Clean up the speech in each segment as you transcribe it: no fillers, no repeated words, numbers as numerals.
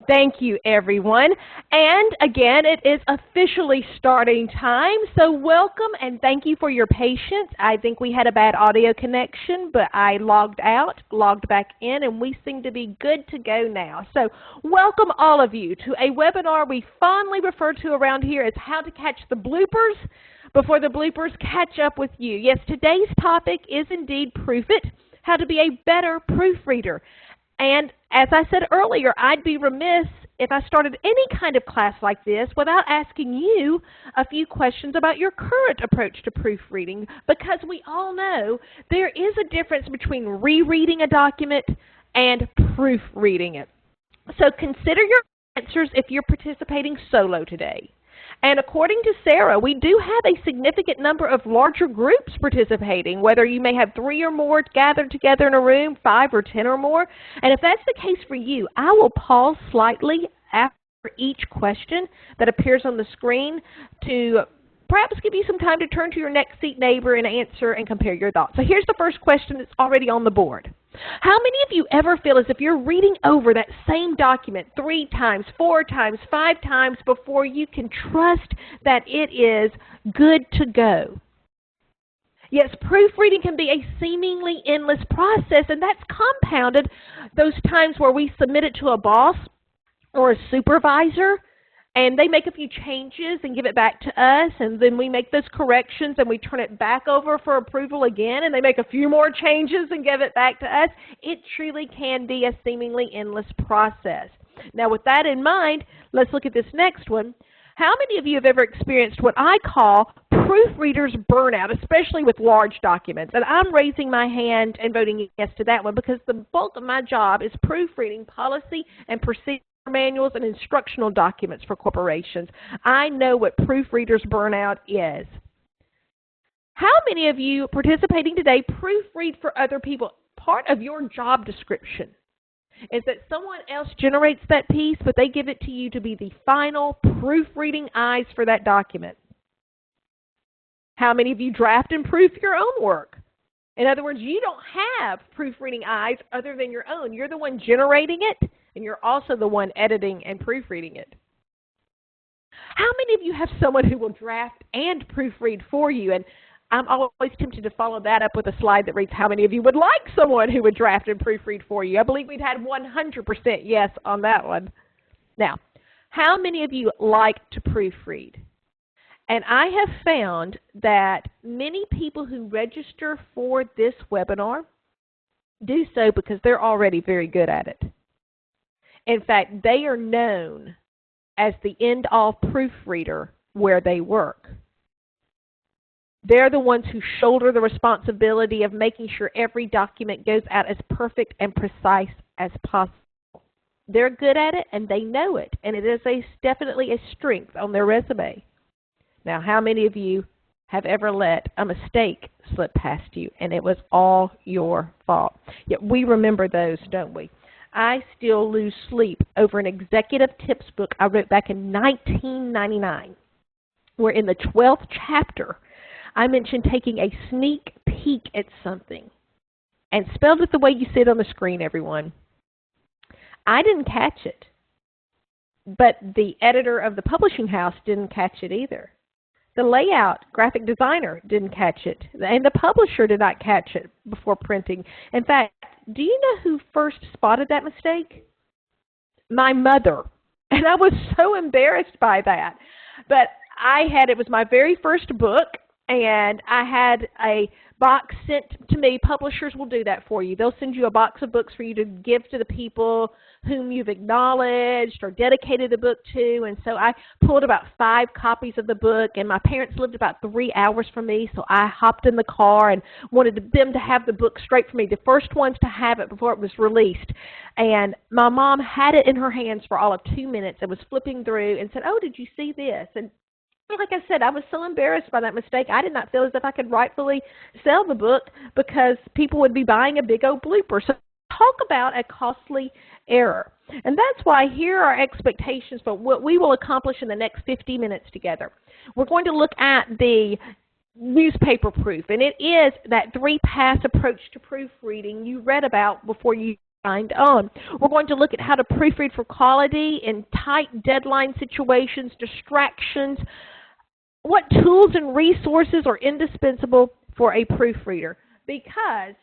Thank you, everyone. And again, it is officially starting time, so welcome and thank you for your patience. I think we had a bad audio connection, but I logged out, logged back in, and we seem to be good to go now. So welcome all of you to a webinar we fondly refer to around here as How to Catch the Bloopers Before the Bloopers Catch Up with You. Yes, today's topic is indeed Proof It, how to be a better proofreader. And as I said earlier, I'd be remiss if I started any kind of class like this without asking you a few questions about your current approach to proofreading, because we all know there is a difference between rereading a document and proofreading it. So consider your answers if you're participating solo today. And according to Sarah, we do have a significant number of larger groups participating, whether you may have 3 or more gathered together in a room, 5 or 10 or more. And if that's the case for you, I will pause slightly after each question that appears on the screen to perhaps give you some time to turn to your next seat neighbor and answer and compare your thoughts. So here's the first question that's already on the board. How many of you ever feel as if you're reading over that same document 3 times, 4 times, 5 times before you can trust that it is good to go? Yes, proofreading can be a seemingly endless process, and that's compounded those times where we submit it to a boss or a supervisor, and they make a few changes and give it back to us, and then we make those corrections and we turn it back over for approval again, and they make a few more changes and give it back to us. It truly can be a seemingly endless process. Now, with that in mind, let's look at this next one. How many of you have ever experienced what I call proofreader's burnout, especially with large documents? And I'm raising my hand and voting yes to that one because the bulk of my job is proofreading policy and procedure manuals and instructional documents for corporations. I know what proofreaders burnout is. How many of you participating today proofread for other people? Part of your job description is that someone else generates that piece, but they give it to you to be the final proofreading eyes for that document. How many of you draft and proof your own work? In other words, you don't have proofreading eyes other than your own. You're the one generating it, and you're also the one editing and proofreading it. How many of you have someone who will draft and proofread for you? And I'm always tempted to follow that up with a slide that reads, how many of you would like someone who would draft and proofread for you? I believe we'd had 100% yes on that one. Now, how many of you like to proofread? And I have found that many people who register for this webinar do so because they're already very good at it. In fact, they are known as the end-all proofreader where they work. They're the ones who shoulder the responsibility of making sure every document goes out as perfect and precise as possible. They're good at it and they know it, and it is definitely a strength on their resume. Now, how many of you have ever let a mistake slip past you and it was all your fault? Yet we remember those, don't we? I still lose sleep over an executive tips book I wrote back in 1999, where in the 12th chapter, I mentioned taking a sneak peek at something, and spelled it the way you see it on the screen, everyone. I didn't catch it, but the editor of the publishing house didn't catch it either. The layout graphic designer didn't catch it, and the publisher did not catch it before printing. In fact, do you know who first spotted that mistake? My mother. And I was so embarrassed by that. But it was my very first book, and I had a box sent to me. Publishers will do that for you. They'll send you a box of books for you to give to the people whom you've acknowledged or dedicated the book to. And so I pulled about 5 copies of the book, and my parents lived about 3 hours from me, so I hopped in the car and wanted them to have the book straight for me, the first ones to have it before it was released. And my mom had it in her hands for all of 2 minutes and was flipping through and said, "Oh, did you see this?" And like I said, I was so embarrassed by that mistake, I did not feel as if I could rightfully sell the book because people would be buying a big old blooper. So talk about a costly error. And that's why here are expectations for what we will accomplish in the next 50 minutes together. We're going to look at the newspaper proof, and it is that 3-pass approach to proofreading you read about before you on. We're going to look at how to proofread for quality in tight deadline situations, distractions, what tools and resources are indispensable for a proofreader, because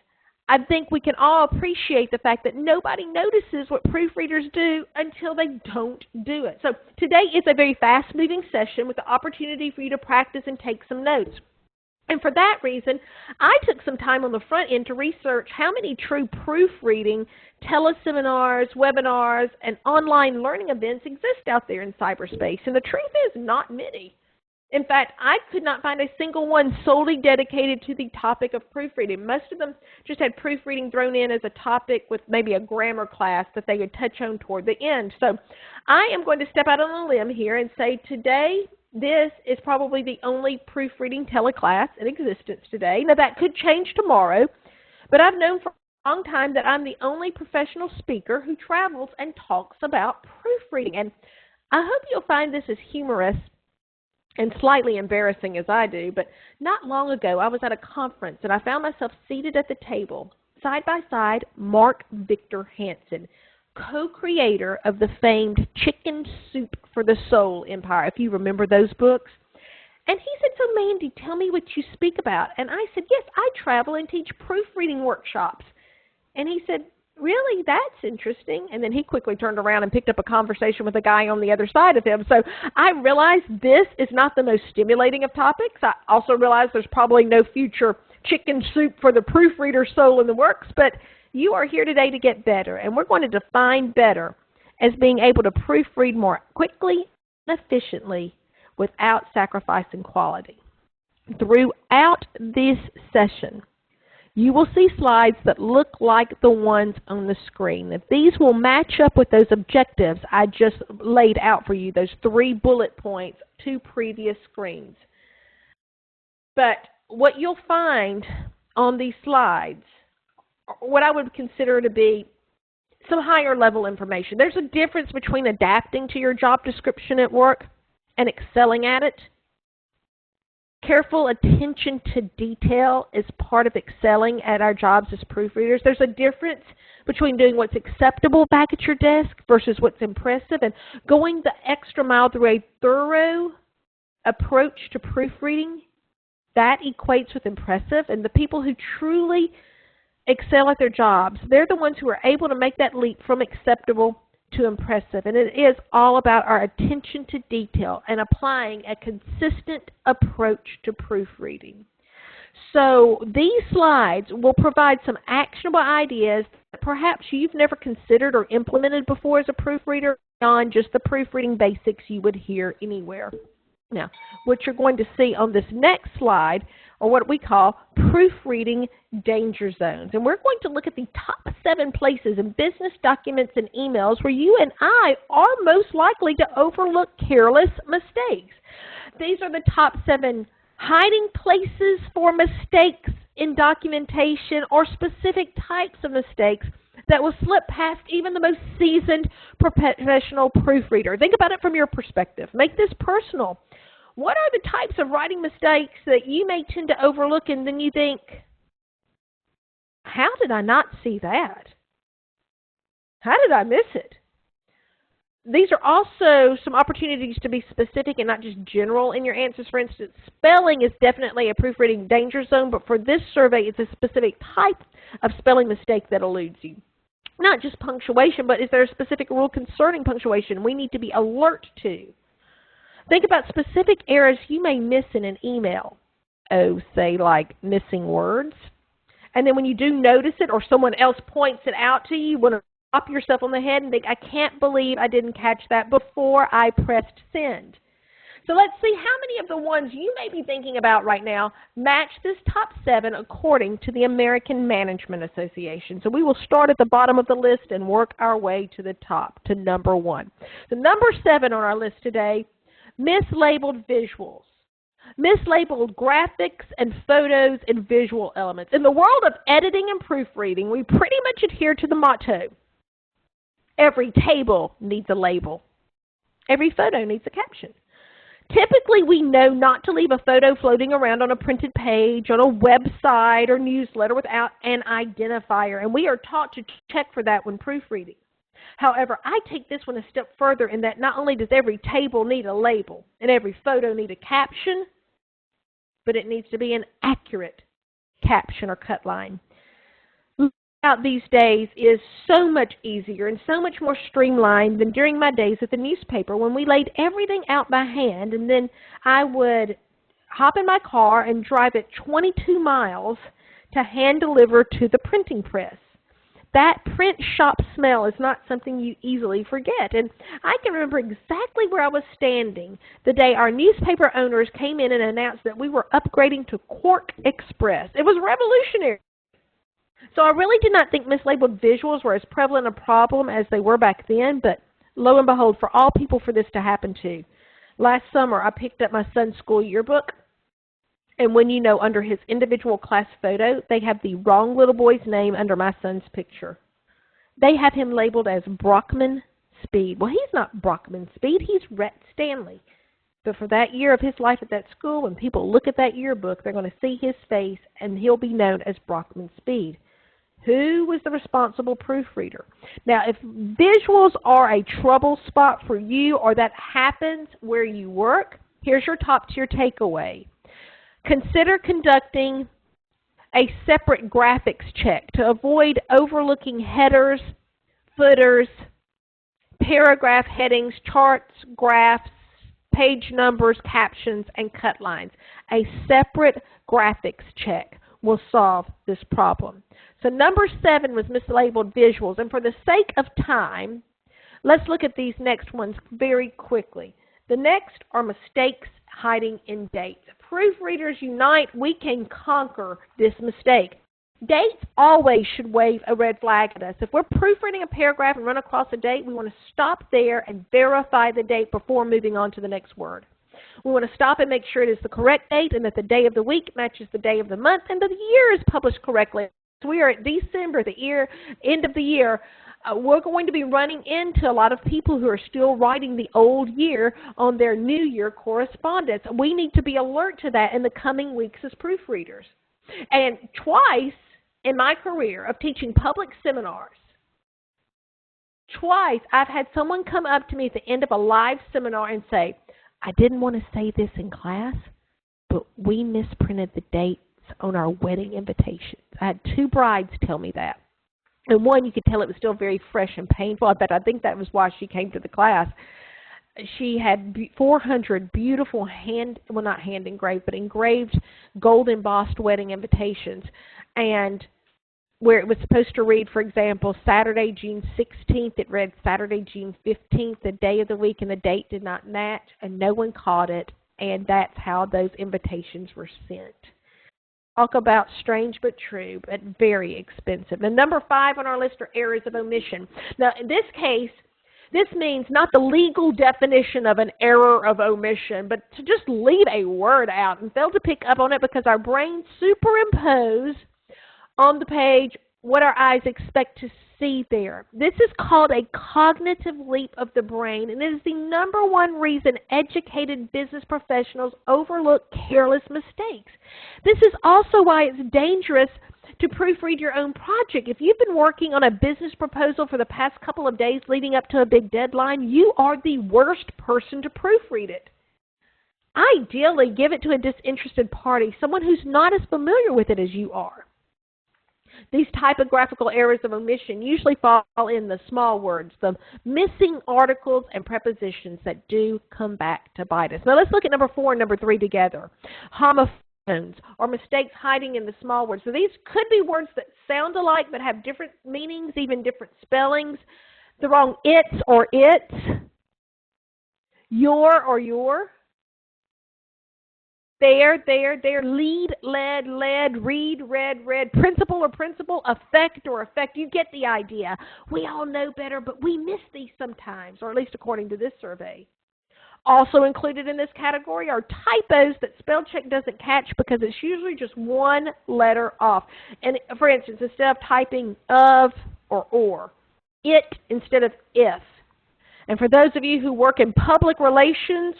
I think we can all appreciate the fact that nobody notices what proofreaders do until they don't do it. So today is a very fast-moving session with the opportunity for you to practice and take some notes. And for that reason, I took some time on the front end to research how many true proofreading teleseminars, webinars, and online learning events exist out there in cyberspace. And the truth is, not many. In fact, I could not find a single one solely dedicated to the topic of proofreading. Most of them just had proofreading thrown in as a topic with maybe a grammar class that they would touch on toward the end. So I am going to step out on a limb here and say today, this is probably the only proofreading teleclass in existence today. Now, that could change tomorrow, but I've known for a long time that I'm the only professional speaker who travels and talks about proofreading. And I hope you'll find this as humorous and slightly embarrassing as I do, but not long ago I was at a conference and I found myself seated at the table, side by side, Mark Victor Hansen, co-creator of the famed Chicken Soup for the Soul Empire, if you remember those books. And he said, "So Mandy, tell me what you speak about." And I said, "Yes, I travel and teach proofreading workshops." And he said, "Really? That's interesting." And then he quickly turned around and picked up a conversation with a guy on the other side of him. So I realized this is not the most stimulating of topics. I also realized there's probably no future chicken soup for the proofreader soul in the works, but you are here today to get better. And we're going to define better as being able to proofread more quickly and efficiently without sacrificing quality. Throughout this session, you will see slides that look like the ones on the screen. If these will match up with those objectives I just laid out for you, those 3 bullet points, 2 previous screens. But what you'll find on these slides, what I would consider to be some higher level information. There's a difference between adapting to your job description at work and excelling at it. Careful attention to detail is part of excelling at our jobs as proofreaders. There's a difference between doing what's acceptable back at your desk versus what's impressive, and going the extra mile through a thorough approach to proofreading, that equates with impressive. And the people who truly excel at their jobs, they're the ones who are able to make that leap from acceptable to impressive. And it is all about our attention to detail and applying a consistent approach to proofreading. So these slides will provide some actionable ideas that perhaps you've never considered or implemented before as a proofreader beyond just the proofreading basics you would hear anywhere. Now, what you're going to see on this next slide are what we call proofreading danger zones. And we're going to look at the top 7 places in business documents and emails where you and I are most likely to overlook careless mistakes. These are the top 7 hiding places for mistakes in documentation or specific types of mistakes that will slip past even the most seasoned professional proofreader. Think about it from your perspective. Make this personal. What are the types of writing mistakes that you may tend to overlook and then you think, how did I not see that? How did I miss it? These are also some opportunities to be specific and not just general in your answers. For instance, spelling is definitely a proofreading danger zone, but for this survey, it's a specific type of spelling mistake that eludes you. Not just punctuation, but is there a specific rule concerning punctuation we need to be alert to? Think about specific errors you may miss in an email. Oh, say like missing words. And then when you do notice it or someone else points it out to you, you want to pop yourself on the head and think, I can't believe I didn't catch that before I pressed send. So let's see how many of the ones you may be thinking about right now match this top 7 according to the American Management Association. So we will start at the bottom of the list and work our way to the top, to number 1. So number 7 on our list today, mislabeled visuals. Mislabeled graphics and photos and visual elements. In the world of editing and proofreading, we pretty much adhere to the motto, every table needs a label. Every photo needs a caption. Typically, we know not to leave a photo floating around on a printed page, on a website or newsletter without an identifier, and we are taught to check for that when proofreading. However, I take this one a step further in that not only does every table need a label and every photo need a caption, but it needs to be an accurate caption or cut line. Out these days is so much easier and so much more streamlined than during my days at the newspaper when we laid everything out by hand, and then I would hop in my car and drive it 22 miles to hand deliver to the printing press. That print shop smell is not something you easily forget, and I can remember exactly where I was standing the day our newspaper owners came in and announced that we were upgrading to Quark Express. It was revolutionary. So I really did not think mislabeled visuals were as prevalent a problem as they were back then, but lo and behold, for all people for this to happen to. Last summer, I picked up my son's school yearbook, and when you know under his individual class photo, they have the wrong little boy's name under my son's picture. They have him labeled as Brockman Speed. Well, he's not Brockman Speed, he's Rhett Stanley. But for that year of his life at that school, when people look at that yearbook, they're going to see his face, and he'll be known as Brockman Speed. Who was the responsible proofreader? Now, if visuals are a trouble spot for you or that happens where you work, here's your top tier takeaway. Consider conducting a separate graphics check to avoid overlooking headers, footers, paragraph headings, charts, graphs, page numbers, captions, and cut lines. A separate graphics check will solve this problem. So number 7 was mislabeled visuals. And for the sake of time, let's look at these next ones very quickly. The next are mistakes hiding in dates. Proofreaders unite, we can conquer this mistake. Dates always should wave a red flag at us. If we're proofreading a paragraph and run across a date, we want to stop there and verify the date before moving on to the next word. We want to stop and make sure it is the correct date and that the day of the week matches the day of the month and that the year is published correctly. So we are at December, end of the year. We're going to be running into a lot of people who are still writing the old year on their New Year correspondence. We need to be alert to that in the coming weeks as proofreaders. And twice in my career of teaching public seminars, twice I've had someone come up to me at the end of a live seminar and say, I didn't want to say this in class, but we misprinted the dates on our wedding invitations. I had 2 brides tell me that. And one, you could tell it was still very fresh and painful. I think that was why she came to the class. She had 400 beautiful not hand engraved, but engraved gold embossed wedding invitations. And where it was supposed to read, for example, Saturday, June 16th, it read Saturday, June 15th, the day of the week, and the date did not match, and no one caught it, and that's how those invitations were sent. Talk about strange but true, but very expensive. And number 5 on our list are errors of omission. Now, in this case, this means not the legal definition of an error of omission, but to just leave a word out and fail to pick up on it because our brains superimpose on the page what our eyes expect to see there. This is called a cognitive leap of the brain, and it is the #1 reason educated business professionals overlook careless mistakes. This is also why it's dangerous to proofread your own project. If you've been working on a business proposal for the past couple of days leading up to a big deadline, you are the worst person to proofread it. Ideally, give it to a disinterested party, someone who's not as familiar with it as you are. These typographical errors of omission usually fall in the small words, the missing articles and prepositions that do come back to bite us. Now let's look at number 4 and number 3 together. Homophones, or mistakes hiding in the small words. So these could be words that sound alike but have different meanings, even different spellings. The wrong its or its, your or your. There, lead, led, read, read, principle or principle, effect or effect. You get the idea. We all know better, but we miss these sometimes, or at least according to this survey. Also included in this category are typos that spell check doesn't catch because it's usually just 1 letter off. And for instance, instead of typing of or, it instead of if. And for those of you who work in public relations,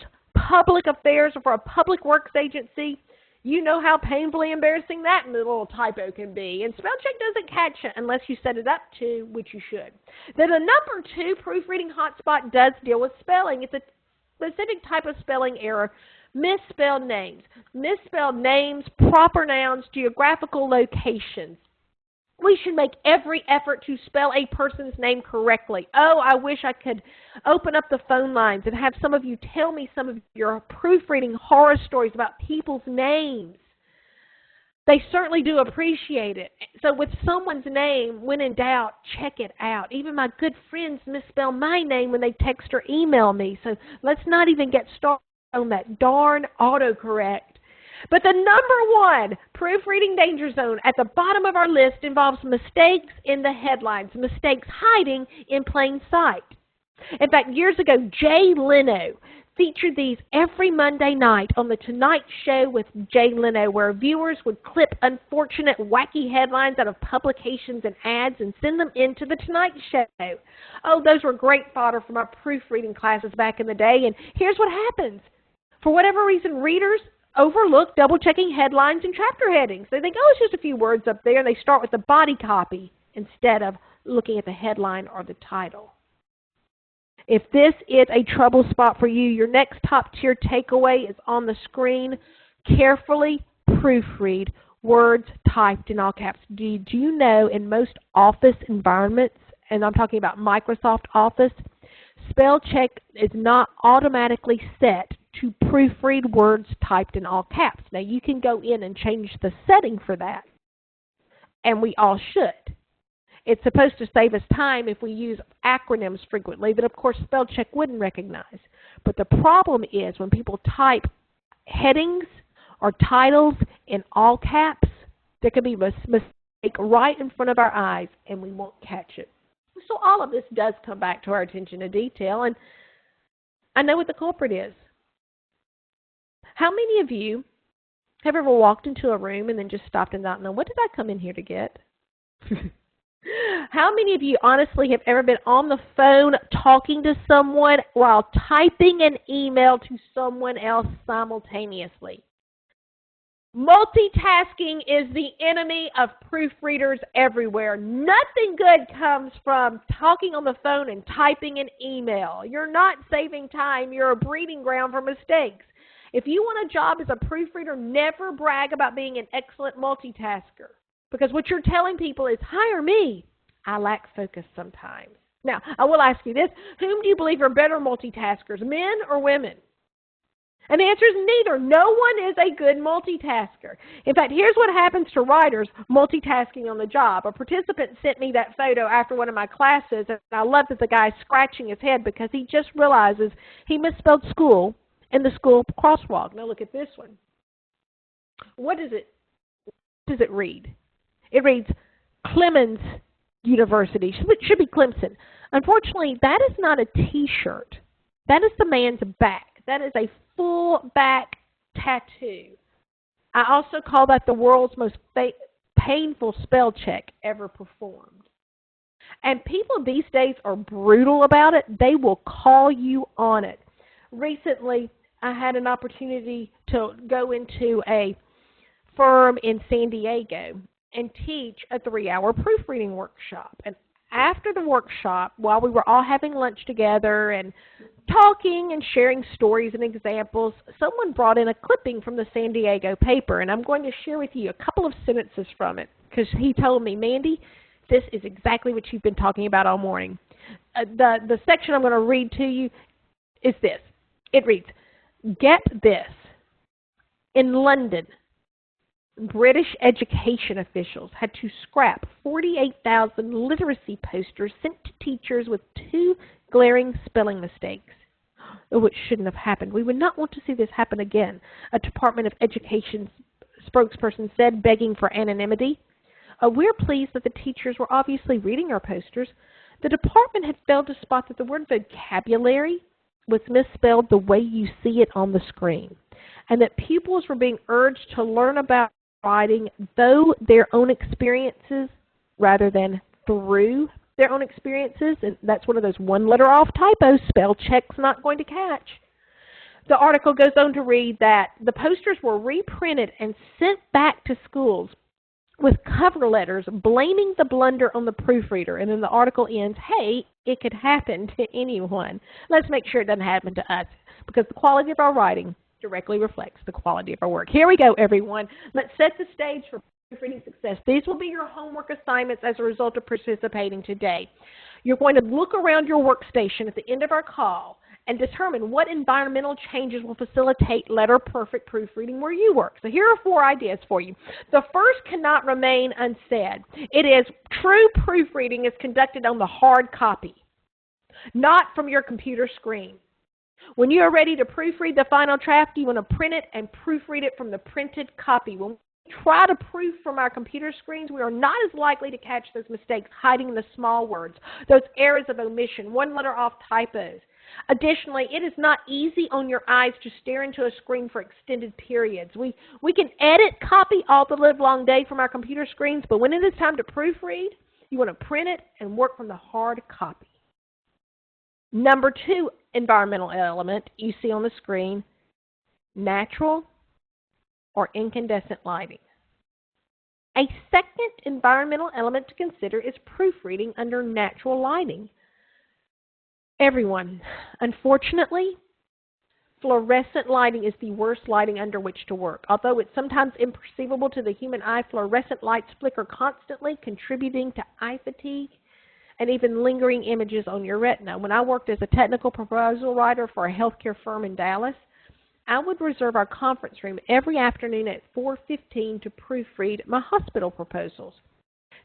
public affairs or for a public works agency, you know how painfully embarrassing that little typo can be. And spell check doesn't catch it unless you set it up to, which you should. Then the number 2 proofreading hotspot does deal with spelling. It's a specific type of spelling error. Misspelled names. Misspelled names, proper nouns, geographical locations. We should make every effort to spell a person's name correctly. Oh, I wish I could open up the phone lines and have some of you tell me some of your proofreading horror stories about people's names. They certainly do appreciate it. So with someone's name, when in doubt, check it out. Even my good friends misspell my name when they text or email me. So let's not even get started on that darn autocorrect. But the number 1 proofreading danger zone at the bottom of our list involves mistakes in the headlines, mistakes hiding in plain sight. In fact, years ago, Jay Leno featured these every Monday night on The Tonight Show with Jay Leno, where viewers would clip unfortunate, wacky headlines out of publications and ads and send them into The Tonight Show. Oh, those were great fodder from our proofreading classes back in the day, and here's what happens. For whatever reason, readers overlook double-checking headlines and chapter headings. They think, oh, it's just a few words up there, and they start with the body copy instead of looking at the headline or the title. If this is a trouble spot for you, your next top-tier takeaway is on the screen. Carefully proofread words typed in all caps. Did you know in most office environments, and I'm talking about Microsoft Office, spell check is not automatically set to proofread words typed in all caps. Now, you can go in and change the setting for that, and we all should. It's supposed to save us time if we use acronyms frequently that, of course, spell check wouldn't recognize. But the problem is when people type headings or titles in all caps, there could be a mistake right in front of our eyes, and we won't catch it. So all of this does come back to our attention to detail, and I know what the culprit is. How many of you have ever walked into a room and then just stopped and thought, no, what did I come in here to get? How many of you honestly have ever been on the phone talking to someone while typing an email to someone else simultaneously? Multitasking is the enemy of proofreaders everywhere. Nothing good comes from talking on the phone and typing an email. You're not saving time. You're a breeding ground for mistakes. If you want a job as a proofreader, never brag about being an excellent multitasker. Because what you're telling people is, hire me. I lack focus sometimes. Now, I will ask you this. Whom do you believe are better multitaskers, men or women? And the answer is neither. No one is a good multitasker. In fact, here's what happens to writers multitasking on the job. A participant sent me that photo after one of my classes, and I love that the guy's scratching his head because he just realizes he misspelled school in the school crosswalk. Now look at this one. What does it read? It reads Clemens University. It should be Clemson. Unfortunately, that is not a T-shirt. That is the man's back. That is a full back tattoo. I also call that the world's most painful spell check ever performed. And people these days are brutal about it. They will call you on it. Recently, I had an opportunity to go into a firm in San Diego and teach a 3-hour proofreading workshop. And after the workshop, while we were all having lunch together and talking and sharing stories and examples, someone brought in a clipping from the San Diego paper, and I'm going to share with you a couple of sentences from it because he told me, Mandy, this is exactly what you've been talking about all morning. The section I'm going to read to you is this. It reads, get this, in London, British education officials had to scrap 48,000 literacy posters sent to teachers with 2 glaring spelling mistakes. Oh, it shouldn't have happened. We would not want to see this happen again, a Department of Education spokesperson said, begging for anonymity. We're pleased that the teachers were obviously reading our posters. The department had failed to spot that the word vocabulary was misspelled the way you see it on the screen, and that pupils were being urged to learn about writing through their own experiences rather than through their own experiences. And that's one of those one letter off typos spell check's not going to catch. The article goes on to read that the posters were reprinted and sent back to schools with cover letters blaming the blunder on the proofreader. And then the article ends, hey, it could happen to anyone. Let's make sure it doesn't happen to us, because the quality of our writing directly reflects the quality of our work. Here we go, everyone. Let's set the stage for proofreading success. These will be your homework assignments as a result of participating today. You're going to look around your workstation at the end of our call and determine what environmental changes will facilitate letter-perfect proofreading where you work. So here are 4 ideas for you. The first cannot remain unsaid. It is true proofreading is conducted on the hard copy, not from your computer screen. When you are ready to proofread the final draft, you want to print it and proofread it from the printed copy. When we try to proof from our computer screens, we are not as likely to catch those mistakes hiding in the small words, those errors of omission, one letter off typos. Additionally, it is not easy on your eyes to stare into a screen for extended periods. We can edit copy all the live long day from our computer screens, but when it is time to proofread, you want to print it and work from the hard copy. Number 2 environmental element you see on the screen, natural or incandescent lighting. A second environmental element to consider is proofreading under natural lighting. Everyone, unfortunately, fluorescent lighting is the worst lighting under which to work. Although it's sometimes imperceivable to the human eye, fluorescent lights flicker constantly, contributing to eye fatigue and even lingering images on your retina. When I worked as a technical proposal writer for a healthcare firm in Dallas, I would reserve our conference room every afternoon at 4:15 to proofread my hospital proposals.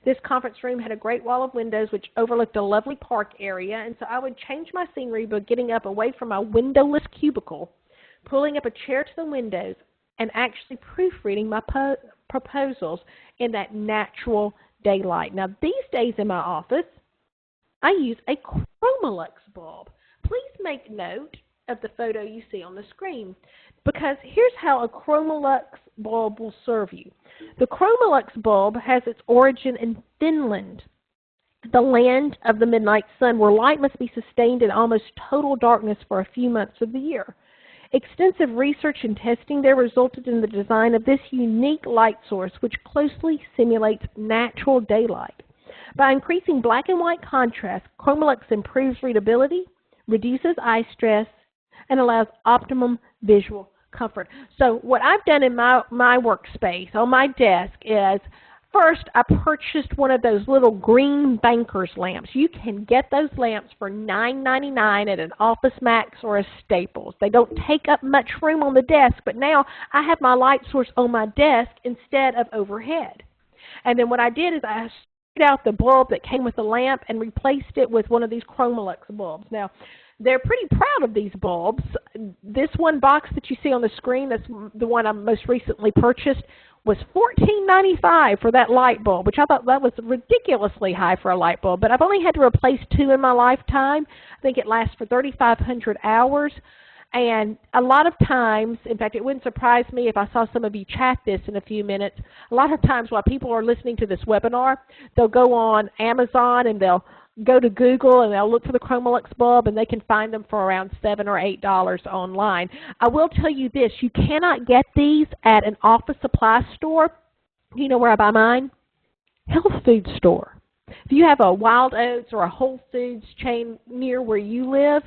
This conference room had a great wall of windows which overlooked a lovely park area, and so I would change my scenery by getting up away from my windowless cubicle, pulling up a chair to the windows, and actually proofreading my proposals in that natural daylight. Now, these days in my office, I use a Chromolux bulb. Please make note of the photo you see on the screen, because here's how a Chromolux bulb will serve you. The Chromolux bulb has its origin in Finland, the land of the midnight sun, where light must be sustained in almost total darkness for a few months of the year. Extensive research and testing there resulted in the design of this unique light source, which closely simulates natural daylight. By increasing black and white contrast, Chromolux improves readability, reduces eye stress, and allows optimum visual comfort. So what I've done in my workspace on my desk is, first, I purchased one of those little green banker's lamps. You can get those lamps for $9.99 at an Office Max or a Staples. They don't take up much room on the desk, but now I have my light source on my desk instead of overhead. And then what I did is I stripped out the bulb that came with the lamp and replaced it with one of these Chromolux bulbs. Now, they're pretty proud of these bulbs. This one box that you see on the screen, that's the one I most recently purchased, was $14.95 for that light bulb, which I thought that was ridiculously high for a light bulb. But I've only had to replace 2 in my lifetime. I think it lasts for 3,500 hours. And a lot of times, in fact, it wouldn't surprise me if I saw some of you chat this in a few minutes. A lot of times while people are listening to this webinar, they'll go on Amazon and they'll go to Google and they'll look for the Chromolux bulb, and they can find them for around $7 or $8 online. I will tell you this, you cannot get these at an office supply store. You know where I buy mine? Health food store. If you have a Wild Oats or a Whole Foods chain near where you live,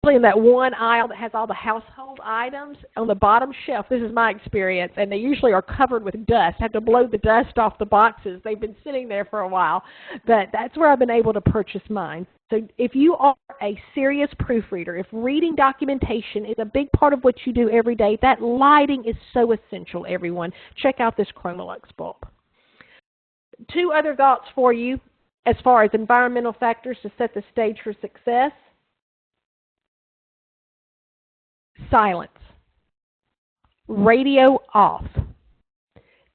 in that one aisle that has all the household items, on the bottom shelf, this is my experience, and they usually are covered with dust. I have to blow the dust off the boxes. They've been sitting there for a while, but that's where I've been able to purchase mine. So if you are a serious proofreader, if reading documentation is a big part of what you do every day, that lighting is so essential, everyone. Check out this Chromolux bulb. 2 other thoughts for you as far as environmental factors to set the stage for success. Silence. Radio off.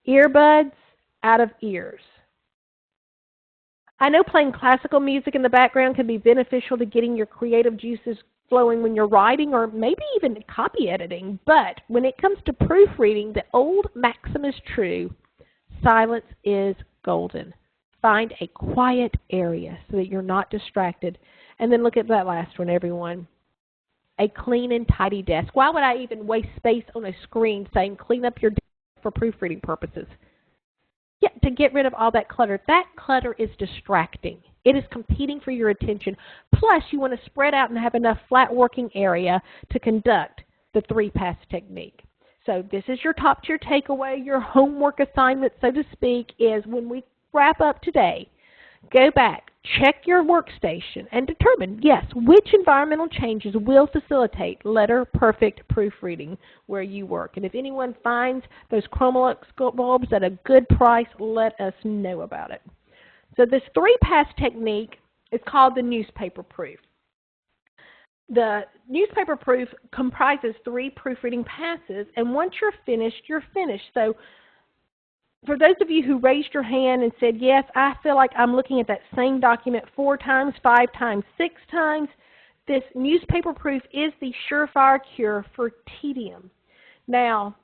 Earbuds out of ears. I know playing classical music in the background can be beneficial to getting your creative juices flowing when you're writing or maybe even copy editing, but when it comes to proofreading, the old maxim is true: silence is golden. Find a quiet area so that you're not distracted. And then look at that last one, everyone. a clean and tidy desk. Why would I even waste space on a screen saying clean up your desk for proofreading purposes? Yeah, to get rid of all that clutter. That clutter is distracting. It is competing for your attention. Plus, you want to spread out and have enough flat working area to conduct the 3-pass technique. So this is your top tier takeaway, your homework assignment, so to speak, is when we wrap up today, go back, check your workstation, and determine, yes, which environmental changes will facilitate letter-perfect proofreading where you work. And if anyone finds those Chromolux bulbs at a good price, let us know about it. So this 3-pass technique is called the newspaper proof. The newspaper proof comprises 3 proofreading passes, and once you're finished, you're finished. So for those of you who raised your hand and said, yes, I feel like I'm looking at that same document 4 times, 5 times, 6 times, this newspaper proof is the surefire cure for tedium. Now,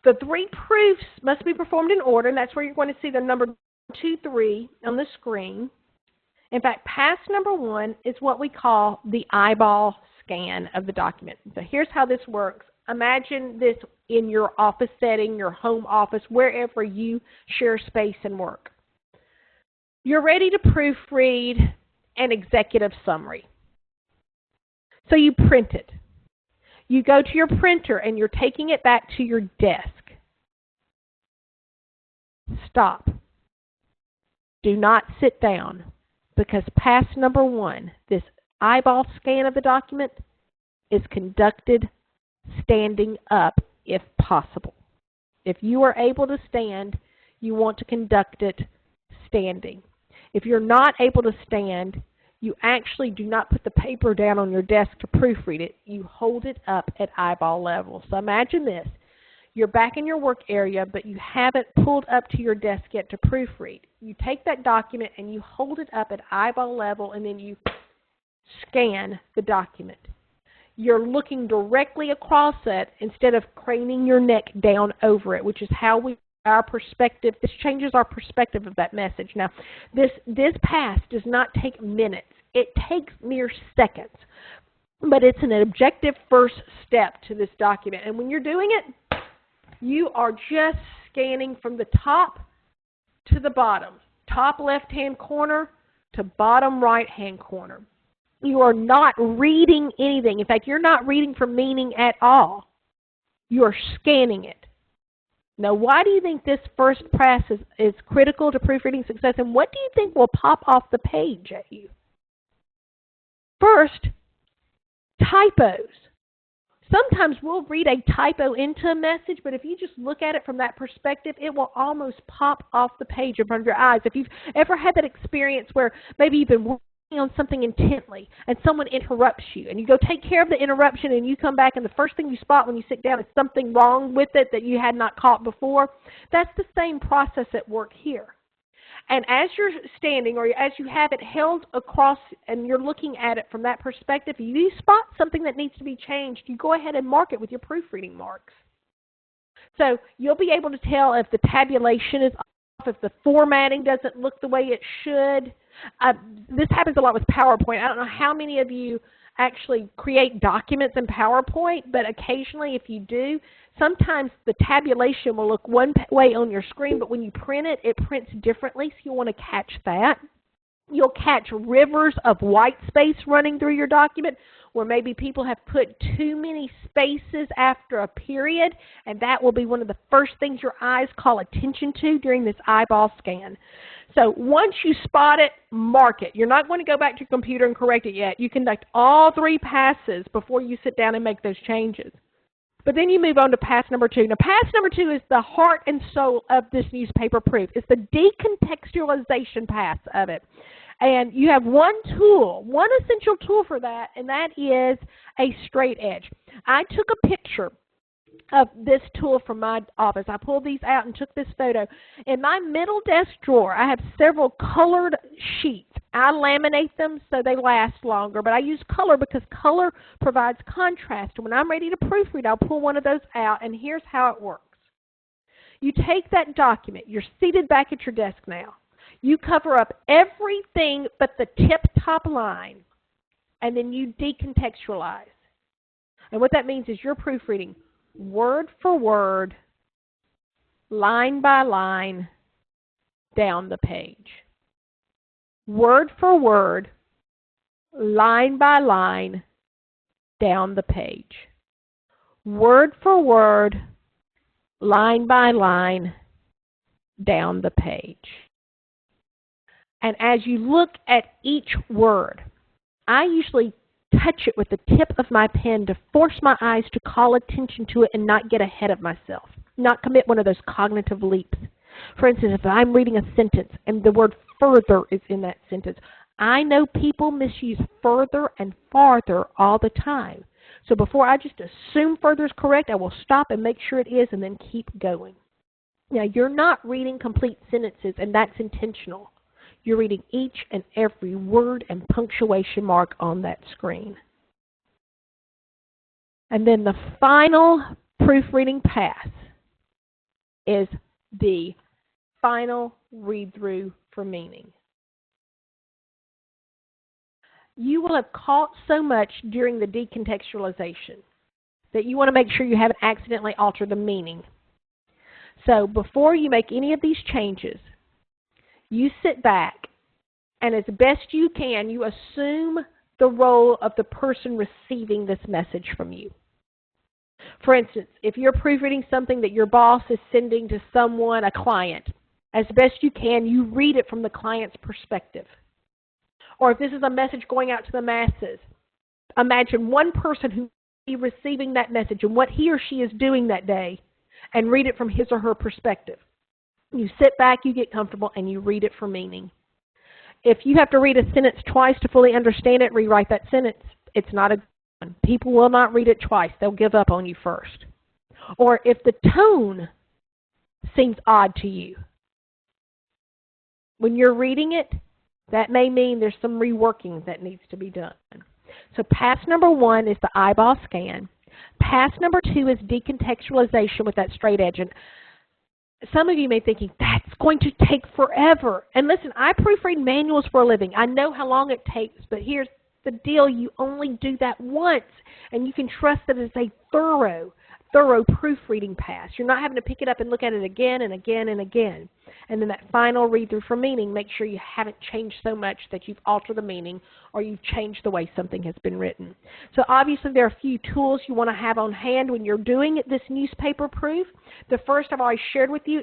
the 3 proofs must be performed in order, and that's where you're going to see the number 2, 3 on the screen. In fact, pass number 1 is what we call the eyeball scan of the document. So here's how this works. Imagine this in your office setting, your home office, wherever you share space and work. You're ready to proofread an executive summary. So you print it. You go to your printer and you're taking it back to your desk. Stop. Do not sit down, because pass number 1, this eyeball scan of the document, is conducted standing up if possible. If you are able to stand, you want to conduct it standing. If you're not able to stand, you actually do not put the paper down on your desk to proofread it. You hold it up at eyeball level. So imagine this. You're back in your work area, but you haven't pulled up to your desk yet to proofread. You take that document and you hold it up at eyeball level, and then you scan the document. You're looking directly across it instead of craning your neck down over it, which is how our perspective, this changes our perspective of that message. Now, this pass does not take minutes. It takes mere seconds, but it's an objective first step to this document. And when you're doing it, you are just scanning from the top to the bottom, top left-hand corner to bottom right-hand corner. You are not reading anything. In fact, you're not reading for meaning at all. You are scanning it. Now, why do you think this first pass is critical to proofreading success, and what do you think will pop off the page at you? First, typos. Sometimes we'll read a typo into a message, but if you just look at it from that perspective, it will almost pop off the page in front of your eyes. If you've ever had that experience where maybe you've been working on something intently and someone interrupts you, and you go take care of the interruption, and you come back and the first thing you spot when you sit down is something wrong with it that you had not caught before, that's the same process at work here. And as you're standing, or as you have it held across and you're looking at it from that perspective, if you spot something that needs to be changed, you go ahead and mark it with your proofreading marks. So you'll be able to tell if the tabulation is off, if the formatting doesn't look the way it should. This happens a lot with PowerPoint. I don't know how many of you actually create documents in PowerPoint, but occasionally if you do, sometimes the tabulation will look one way on your screen, but when you print it, it prints differently, so you'll want to catch that. You'll catch rivers of white space running through your document, where maybe people have put too many spaces after a period, and that will be one of the first things your eyes call attention to during this eyeball scan. So once you spot it, mark it. You're not going to go back to your computer and correct it yet. You conduct all 3 passes before you sit down and make those changes. But then you move on to pass number 2. Now, pass number 2 is the heart and soul of this newspaper proof. It's the decontextualization pass of it. And you have one tool, one essential tool for that, and that is a straight edge. I took a picture of this tool from my office. I pulled these out and took this photo. In my middle desk drawer, I have several colored sheets. I laminate them so they last longer, but I use color because color provides contrast. When I'm ready to proofread, I'll pull one of those out, and here's how it works. You take that document. You're seated back at your desk now. You cover up everything but the tip top line, and then you decontextualize. And what that means is you're proofreading word for word, line by line, down the page. Word for word, line by line, down the page. Word for word, line by line, down the page. And as you look at each word, I usually touch it with the tip of my pen to force my eyes to call attention to it and not get ahead of myself, not commit one of those cognitive leaps. For instance, if I'm reading a sentence and the word further is in that sentence, I know people misuse further and farther all the time. So before I just assume further is correct, I will stop and make sure it is and then keep going. Now, you're not reading complete sentences, and that's intentional. You're reading each and every word and punctuation mark on that screen. And then the final proofreading pass is the final read-through for meaning. You will have caught so much during the decontextualization that you want to make sure you haven't accidentally altered the meaning. So before you make any of these changes, you sit back and as best you can, you assume the role of the person receiving this message from you. For instance, if you're proofreading something that your boss is sending to someone, a client, as best you can, you read it from the client's perspective. Or if this is a message going out to the masses, imagine one person who is receiving that message and what he or she is doing that day and read it from his or her perspective. You sit back, you get comfortable, and you read it for meaning. If you have to read a sentence twice to fully understand it, rewrite that sentence. It's not a good one. People will not read it twice. They'll give up on you first. Or if the tone seems odd to you, when you're reading it, that may mean there's some reworking that needs to be done. So pass number 1 is the eyeball scan. Pass number 2 is decontextualization with that straight edge. And some of you may be thinking, that's going to take forever. And listen, I proofread manuals for a living. I know how long it takes, but here's the deal. You only do that once, and you can trust that it's a thorough proofreading pass. You're not having to pick it up and look at it again and again and again. And then that final read-through for meaning, make sure you haven't changed so much that you've altered the meaning or you've changed the way something has been written. So obviously there are a few tools you want to have on hand when you're doing this newspaper proof. The first I've already shared with you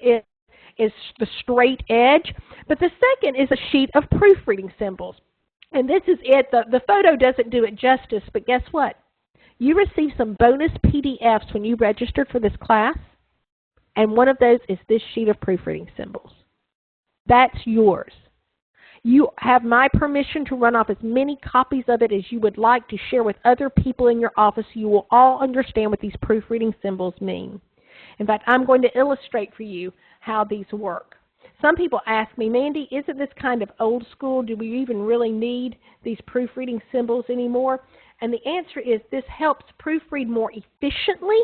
is the straight edge, but the second is a sheet of proofreading symbols. And this is it. The photo doesn't do it justice, but guess what? You received some bonus PDFs when you registered for this class, and one of those is this sheet of proofreading symbols. That's yours. You have my permission to run off as many copies of it as you would like to share with other people in your office. You will all understand what these proofreading symbols mean. In fact, I'm going to illustrate for you how these work. Some people ask me, Mandy, isn't this kind of old school? Do we even really need these proofreading symbols anymore? And the answer is this helps proofread more efficiently,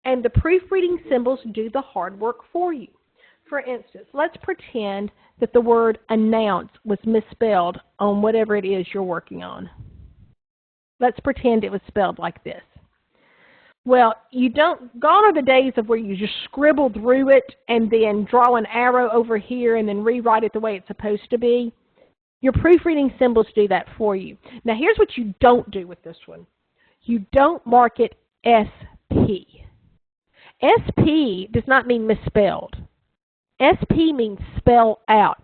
and the proofreading symbols do the hard work for you. For instance, let's pretend that the word announce was misspelled on whatever it is you're working on. Let's pretend it was spelled like this. Well, gone are the days of where you just scribble through it and then draw an arrow over here and then rewrite it the way it's supposed to be. Your proofreading symbols do that for you. Now, here's what you don't do with this one. You don't mark it SP. SP does not mean misspelled. SP means spell out.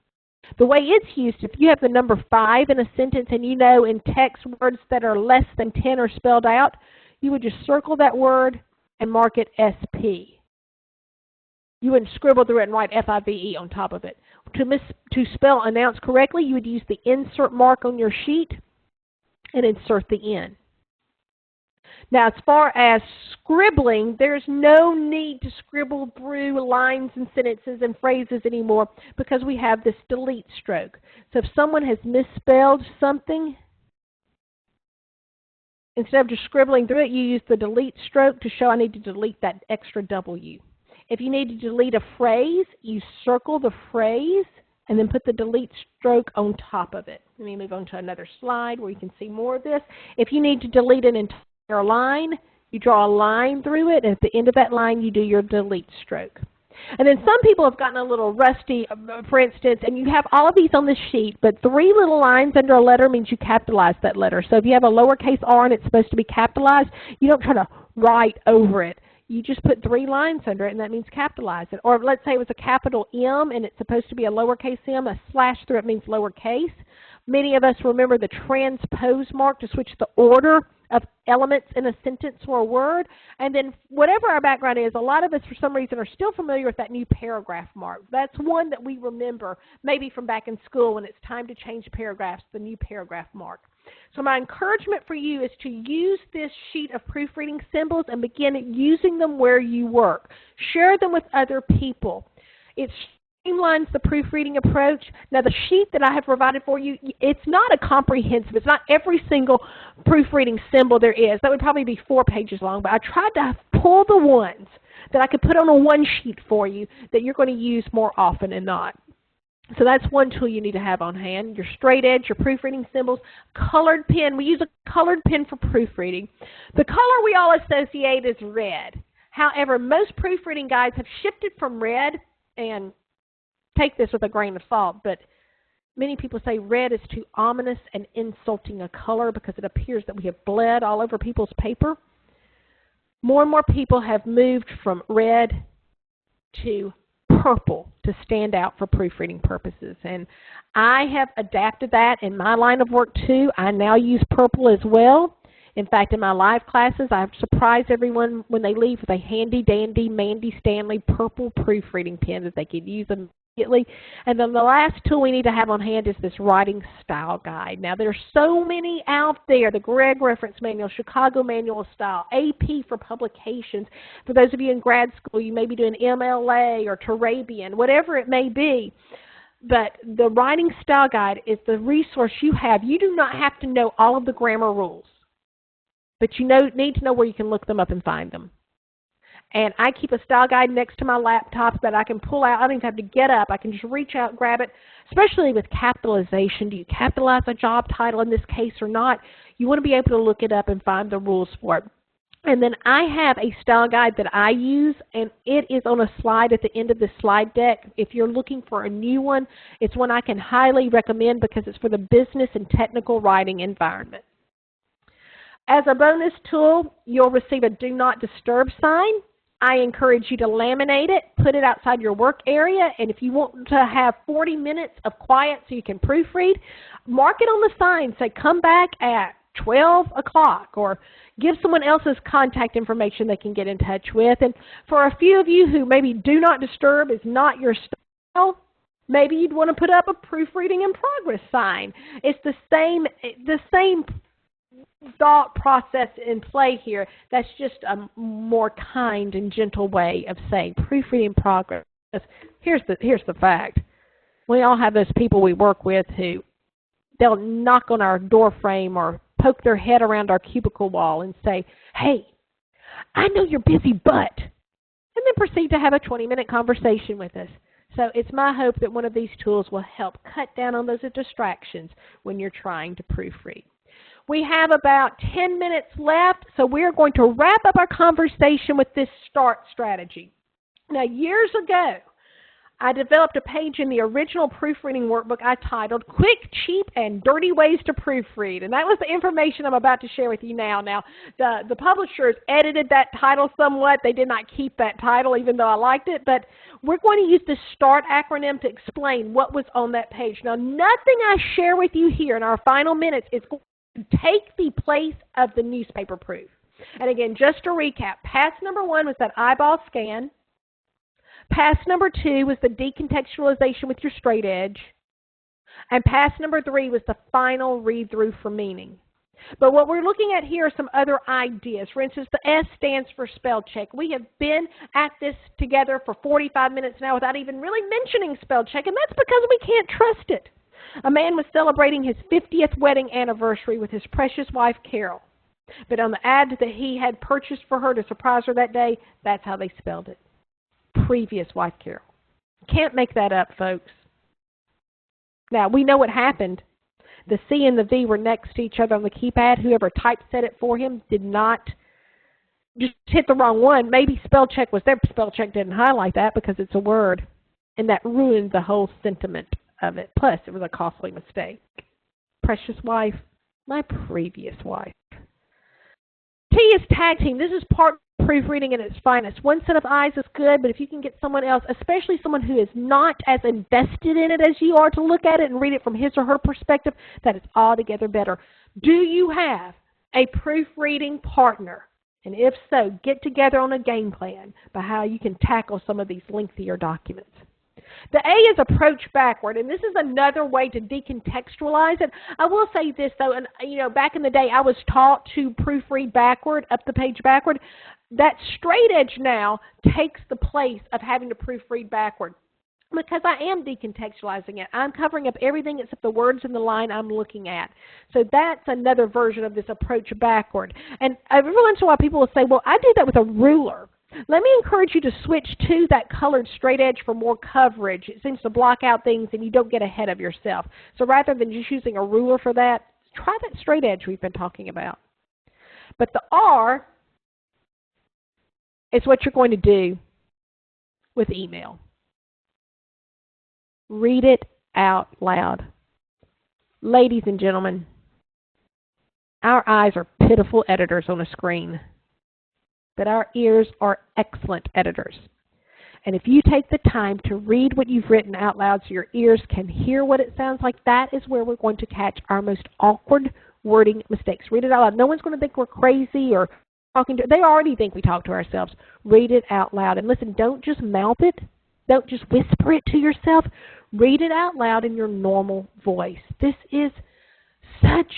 The way it's used, if you have the number 5 in a sentence and you know in text words that are less than 10 are spelled out, you would just circle that word and mark it SP. You wouldn't scribble through it and write FIVE on top of it. To spell announce correctly, you would use the insert mark on your sheet and insert the N. Now, as far as scribbling, there's no need to scribble through lines and sentences and phrases anymore because we have this delete stroke. So if someone has misspelled something, instead of just scribbling through it, you use the delete stroke to show I need to delete that extra W. If you need to delete a phrase, you circle the phrase and then put the delete stroke on top of it. Let me move on to another slide where you can see more of this. If you need to delete an entire your line, you draw a line through it, and at the end of that line you do your delete stroke. And then some people have gotten a little rusty, for instance, and you have all of these on the sheet, but 3 little lines under a letter means you capitalize that letter. So if you have a lowercase r and it's supposed to be capitalized, you don't try to write over it. You just put 3 lines under it, and that means capitalize it. Or let's say it was a capital M and it's supposed to be a lowercase m, a slash through it means lowercase. Many of us remember the transpose mark to switch the order of elements in a sentence or a word. And then whatever our background is, a lot of us for some reason are still familiar with that new paragraph mark. That's one that we remember maybe from back in school when it's time to change paragraphs, the new paragraph mark. So my encouragement for you is to use this sheet of proofreading symbols and begin using them where you work. Share them with other people. It streamlines the proofreading approach. Now the sheet that I have provided for you, it's not a comprehensive, it's not every single proofreading symbol there is. That would probably be 4 pages long, but I tried to pull the ones that I could put on a one sheet for you that you're going to use more often than not. So that's one tool you need to have on hand. Your straight edge, your proofreading symbols, colored pen. We use a colored pen for proofreading. The color we all associate is red. However, most proofreading guides have shifted from red, and take this with a grain of salt, but many people say red is too ominous and insulting a color because it appears that we have bled all over people's paper. More and more people have moved from red to purple to stand out for proofreading purposes. And I have adapted that in my line of work too. I now use purple as well. In fact, in my live classes, I surprise everyone when they leave with a handy dandy Mandy Stanley purple proofreading pen that they can use immediately. And then the last tool we need to have on hand is this writing style guide. Now there's so many out there, the Gregg Reference Manual, Chicago Manual of Style, AP for publications. For those of you in grad school, you may be doing MLA or Turabian, whatever it may be. But the writing style guide is the resource you have. You do not have to know all of the grammar rules, but you need to know where you can look them up and find them. And I keep a style guide next to my laptop that I can pull out. I don't even have to get up. I can just reach out, grab it, especially with capitalization. Do you capitalize a job title in this case or not? You want to be able to look it up and find the rules for it. And then I have a style guide that I use, and it is on a slide at the end of the slide deck. If you're looking for a new one, it's one I can highly recommend because it's for the business and technical writing environment. As a bonus tool, you'll receive a Do Not Disturb sign. I encourage you to laminate it, put it outside your work area, and if you want to have 40 minutes of quiet so you can proofread, mark it on the sign. Say, come back at 12 o'clock, or give someone else's contact information they can get in touch with. And for a few of you who maybe Do Not Disturb is not your style, maybe you'd want to put up a proofreading in progress sign. It's the same thought process in play here. That's just a more kind and gentle way of saying proofreading in progress. Here's the fact. We all have those people we work with who they'll knock on our door frame or poke their head around our cubicle wall and say, "Hey, I know you're busy, but," and then proceed to have a 20-minute conversation with us. So it's my hope that one of these tools will help cut down on those distractions when you're trying to proofread. We have about 10 minutes left, so we're going to wrap up our conversation with this START strategy. Now, years ago, I developed a page in the original proofreading workbook I titled Quick, Cheap, and Dirty Ways to Proofread. And that was the information I'm about to share with you now. Now, the publishers edited that title somewhat. They did not keep that title, even though I liked it. But we're going to use the START acronym to explain what was on that page. Now, nothing I share with you here in our final minutes is going to take the place of the newspaper proof. And again, just to recap, pass number 1 was that eyeball scan. Pass number 2 was the decontextualization with your straight edge. And pass number 3 was the final read-through for meaning. But what we're looking at here are some other ideas. For instance, the S stands for spell check. We have been at this together for 45 minutes now without even really mentioning spell check, and that's because we can't trust it. A man was celebrating his 50th wedding anniversary with his precious wife, Carol. But on the ad that he had purchased for her to surprise her that day, that's how they spelled it. Previous wife, Carol. Can't make that up, folks. Now, we know what happened. The C and the V were next to each other on the keypad. Whoever typeset it for him did not just hit the wrong one. Maybe spell check was there, but spell check didn't highlight that because it's a word. And that ruined the whole sentiment of it. Plus, it was a costly mistake. Precious wife, my previous wife. T is tag team. This is part proofreading at its finest. One set of eyes is good, but if you can get someone else, especially someone who is not as invested in it as you are, to look at it and read it from his or her perspective, that is altogether better. Do you have a proofreading partner? And if so, get together on a game plan by how you can tackle some of these lengthier documents. The A is approach backward, and this is another way to decontextualize it. I will say this, though, and back in the day I was taught to proofread backward, up the page backward. That straight edge now takes the place of having to proofread backward because I am decontextualizing it. I'm covering up everything except the words in the line I'm looking at. So that's another version of this approach backward. And every once in a while people will say, well, I do that with a ruler. Let me encourage you to switch to that colored straight edge for more coverage. It seems to block out things and you don't get ahead of yourself. So rather than just using a ruler for that, try that straight edge we've been talking about. But the R is what you're going to do with email. Read it out loud. Ladies and gentlemen, our eyes are pitiful editors on a screen, but our ears are excellent editors. And if you take the time to read what you've written out loud so your ears can hear what it sounds like, that is where we're going to catch our most awkward wording mistakes. Read it out loud. No one's going to think we're crazy or talking to, they already think we talk to ourselves. Read it out loud. And listen, don't just mouth it. Don't just whisper it to yourself. Read it out loud in your normal voice. This is such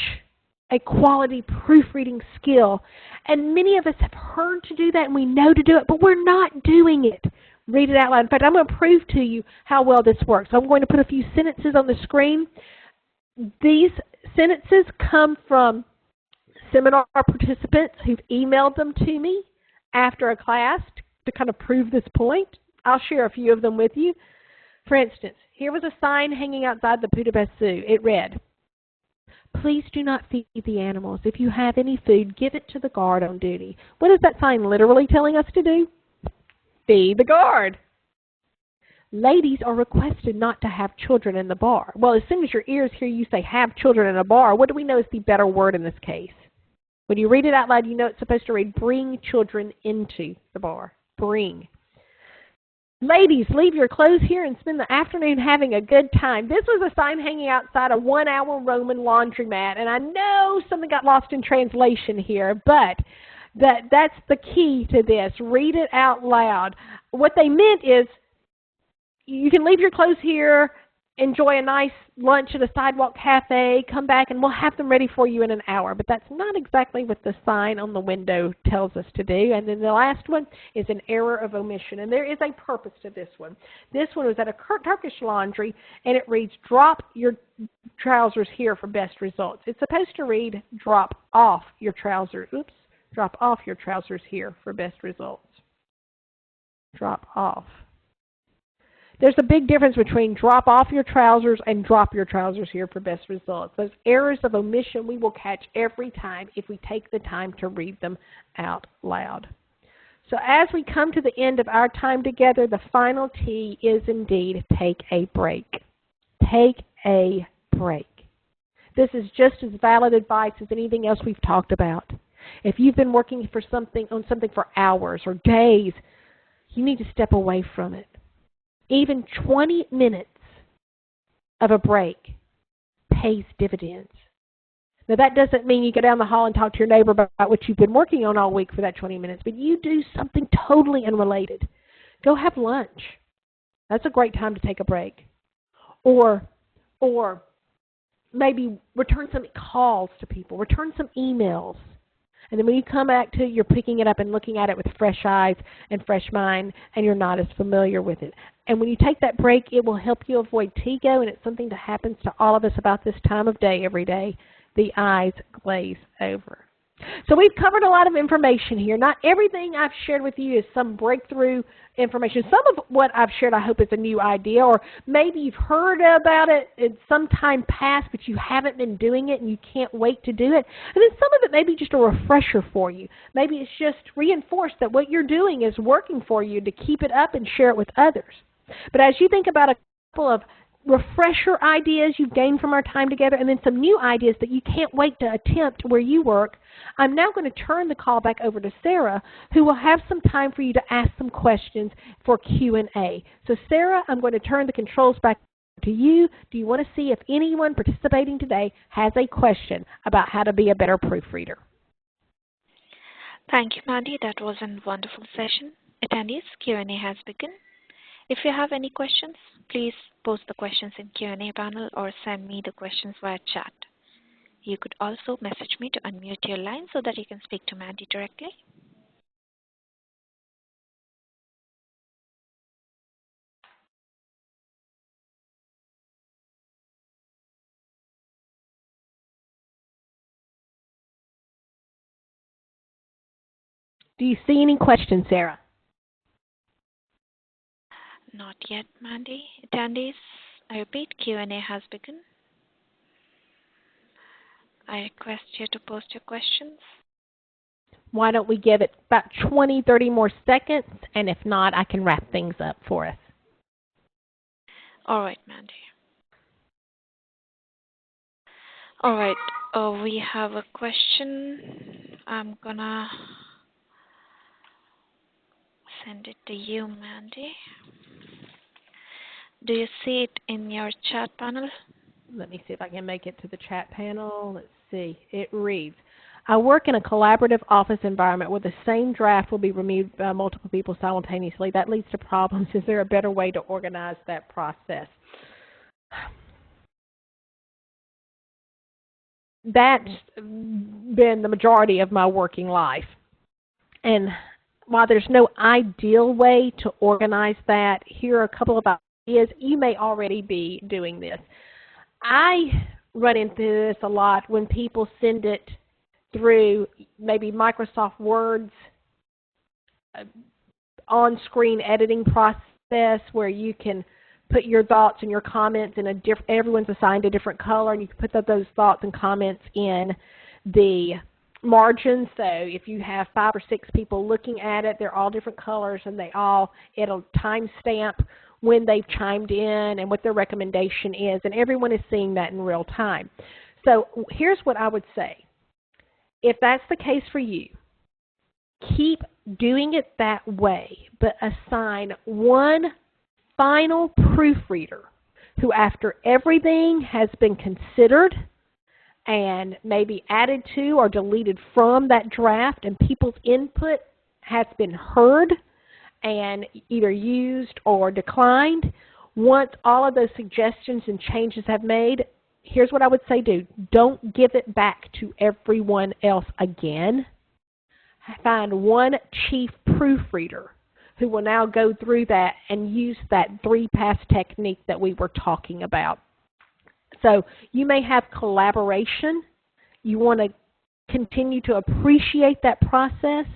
a quality proofreading skill. And many of us have heard to do that and we know to do it, but we're not doing it. Read it out loud. In fact, I'm going to prove to you how well this works. I'm going to put a few sentences on the screen. These sentences come from seminar participants who've emailed them to me after a class to kind of prove this point. I'll share a few of them with you. For instance, here was a sign hanging outside the Budapest Zoo. It read, "Please do not feed the animals. If you have any food, give it to the guard on duty." What is that sign literally telling us to do? Feed the guard. Ladies are requested not to have children in the bar. Well, as soon as your ears hear you say have children in a bar, what do we know is the better word in this case? When you read it out loud, you know it's supposed to read bring children into the bar. Bring. Ladies, leave your clothes here and spend the afternoon having a good time. This was a sign hanging outside a 1-hour Roman laundromat, and I know something got lost in translation here, but that's the key to this. Read it out loud. What they meant is you can leave your clothes here, enjoy a nice lunch at a sidewalk cafe, come back, and we'll have them ready for you in an hour. But that's not exactly what the sign on the window tells us to do. And then the last one is an error of omission. And there is a purpose to this one. This one was at a Turkish laundry, and it reads, "Drop your trousers here for best results." It's supposed to read, "Drop off your trousers." Oops. "Drop off your trousers here for best results." Drop off. There's a big difference between drop off your trousers and drop your trousers here for best results. Those errors of omission we will catch every time if we take the time to read them out loud. So as we come to the end of our time together, the final T is indeed take a break. Take a break. This is just as valid advice as anything else we've talked about. If you've been working on something for hours or days, you need to step away from it. Even 20 minutes of a break pays dividends. Now, that doesn't mean you go down the hall and talk to your neighbor about what you've been working on all week for that 20 minutes, but you do something totally unrelated. Go have lunch. That's a great time to take a break. Or maybe return some calls to people, return some emails. And then when you come back to it, you're picking it up and looking at it with fresh eyes and fresh mind, and you're not as familiar with it. And when you take that break, it will help you avoid TIGO, and it's something that happens to all of us about this time of day every day. The eyes glaze over. So we've covered a lot of information here. Not everything I've shared with you is some breakthrough information. Some of what I've shared I hope is a new idea, or maybe you've heard about it in some time past but you haven't been doing it and you can't wait to do it. And then some of it may be just a refresher for you. Maybe it's just reinforced that what you're doing is working for you to keep it up and share it with others. But as you think about a couple of refresher ideas you've gained from our time together, and then some new ideas that you can't wait to attempt where you work, I'm now going to turn the call back over to Sarah, who will have some time for you to ask some questions for Q&A. So Sarah, I'm going to turn the controls back to you. Do you want to see if anyone participating today has a question about how to be a better proofreader? Thank you, Mandy. That was a wonderful session. Attendees, Q&A has begun. If you have any questions, please post the questions in Q&A panel or send me the questions via chat. You could also message me to unmute your line so that you can speak to Mandy directly. Do you see any questions, Sarah? Not yet, Mandy. Attendees, I repeat, Q&A has begun. I request you to post your questions. Why don't we give it about 20, 30 more seconds, and if not, I can wrap things up for us. All right, Mandy. All right, we have a question. I'm gonna send it to you, Mandy. Do you see it in your chat panel? Let me see if I can make it to the chat panel. Let's see. It reads, I work in a collaborative office environment where the same draft will be reviewed by multiple people simultaneously. That leads to problems. Is there a better way to organize that process? That's been the majority of my working life. And while there's no ideal way to organize that, here are a couple of ideas. You may already be doing this. I run into this a lot when people send it through maybe Microsoft Word's on-screen editing process where you can put your thoughts and your comments in everyone's assigned a different color, and you can put those thoughts and comments in the margins. So if you have 5 or 6 people looking at it, they're all different colors, and it'll timestamp when they've chimed in and what their recommendation is, and everyone is seeing that in real time. So here's what I would say. If that's the case for you, keep doing it that way, but assign one final proofreader who, after everything has been considered and maybe added to or deleted from that draft and people's input has been heard and either used or declined, once all of those suggestions and changes have made, here's what I would say do. Don't give it back to everyone else again. Find one chief proofreader who will now go through that and use that 3-pass technique that we were talking about. So you may have collaboration. You want to continue to appreciate that process.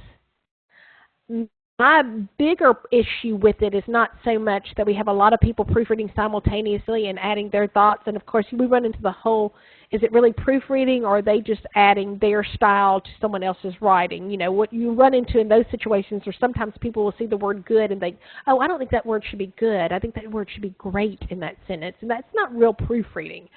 My bigger issue with it is not so much that we have a lot of people proofreading simultaneously and adding their thoughts. And, of course, we run into the whole, is it really proofreading or are they just adding their style to someone else's writing? You know, what you run into in those situations are sometimes people will see the word good and think, oh, I don't think that word should be good. I think that word should be great in that sentence. And that's not real proofreading.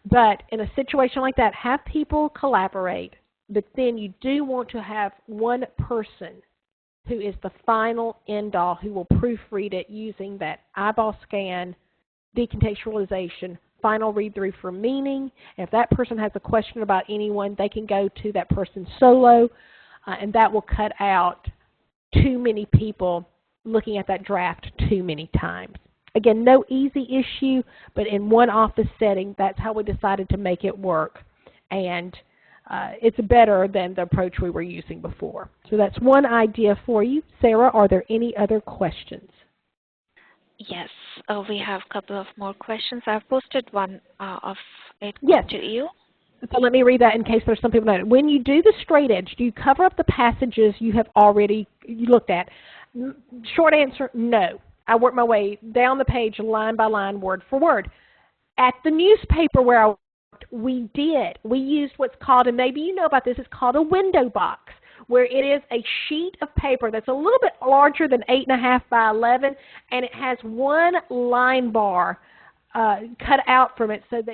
But in a situation like that, have people collaborate. But then you do want to have one person who is the final end-all, who will proofread it using that eyeball scan, decontextualization, final read-through for meaning. And if that person has a question about anyone, they can go to that person solo, and that will cut out too many people looking at that draft too many times. Again, no easy issue, but in one office setting, that's how we decided to make it work. And it's better than the approach we were using before. So that's one idea for you. Sarah, are there any other questions? Yes, we have a couple of more questions. I've posted one of it yes. to you. So let me read that in case there's some people know. When you do the straight edge, do you cover up the passages you have already looked at? Short answer, no. I work my way down the page line by line, word for word. At the newspaper where I worked, we did. We used what's called, and maybe you know about this, it's called a window box, where it is a sheet of paper that's a little bit larger than 8.5 by 11, and it has one line bar cut out from it so that